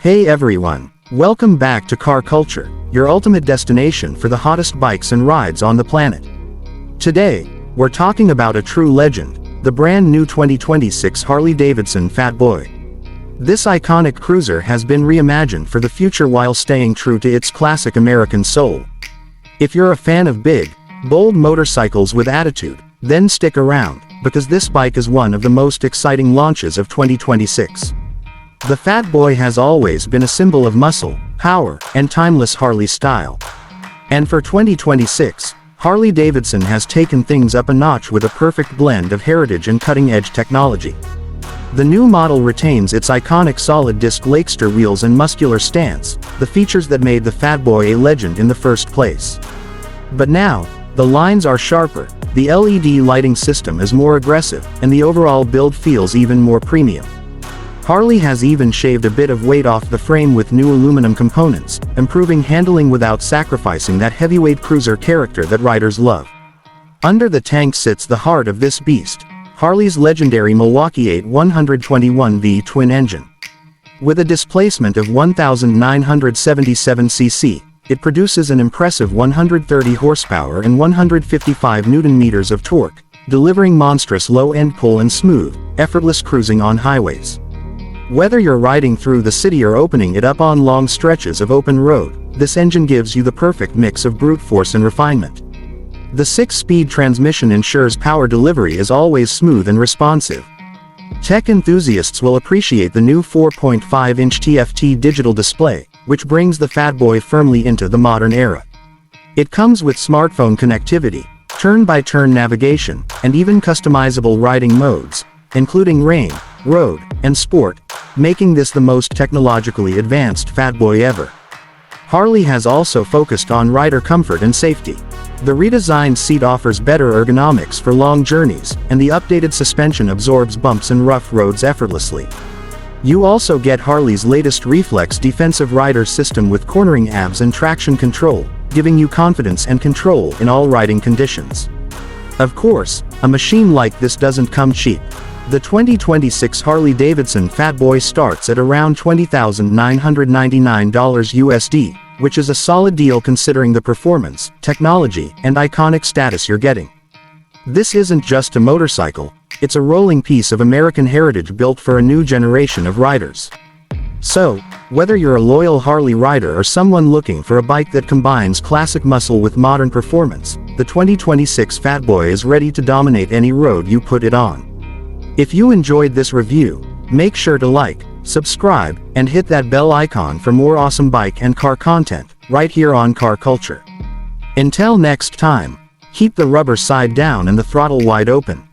Hey everyone, welcome back to Car Culture, your ultimate destination for the hottest bikes and rides on the planet. Today, we're talking about a true legend, the brand new 2026 Harley-Davidson Fat Boy. This iconic cruiser has been reimagined for the future while staying true to its classic American soul. If you're a fan of big, bold motorcycles with attitude, then stick around, because this bike is one of the most exciting launches of 2026. The Fat Boy has always been a symbol of muscle, power, and timeless Harley style. And for 2026, Harley-Davidson has taken things up a notch with a perfect blend of heritage and cutting-edge technology. The new model retains its iconic solid disc Lakester wheels and muscular stance, the features that made the Fat Boy a legend in the first place. But now, the lines are sharper, the LED lighting system is more aggressive, and the overall build feels even more premium. Harley has even shaved a bit of weight off the frame with new aluminum components, improving handling without sacrificing that heavyweight cruiser character that riders love. Under the tank sits the heart of this beast, Harley's legendary Milwaukee 8 twin engine. With a displacement of 1,977 cc, it produces an impressive 130 horsepower and 155 Nm of torque, delivering monstrous low-end pull and smooth, effortless cruising on highways. Whether you're riding through the city or opening it up on long stretches of open road, this engine gives you the perfect mix of brute force and refinement. The 6-speed transmission ensures power delivery is always smooth and responsive. Tech enthusiasts will appreciate the new 4.5-inch TFT digital display, which brings the Fat Boy firmly into the modern era. It comes with smartphone connectivity, turn-by-turn navigation, and even customizable riding modes, including rain, road, and sport, making this the most technologically advanced Fat Boy ever. Harley has also focused on rider comfort and safety. The redesigned seat offers better ergonomics for long journeys, and the updated suspension absorbs bumps and rough roads effortlessly. You also get Harley's latest Reflex defensive rider system with cornering abs and traction control, giving you confidence and control in all riding conditions. Of course, a machine like this doesn't come cheap. The 2026 Harley-Davidson Fat Boy starts at around $20,999 USD, which is a solid deal considering the performance, technology, and iconic status you're getting. This isn't just a motorcycle, it's a rolling piece of American heritage built for a new generation of riders. So, whether you're a loyal Harley rider or someone looking for a bike that combines classic muscle with modern performance, the 2026 Fat Boy is ready to dominate any road you put it on. If you enjoyed this review, make sure to like, subscribe, and hit that bell icon for more awesome bike and car content, right here on Car Culture. Until next time, keep the rubber side down and the throttle wide open.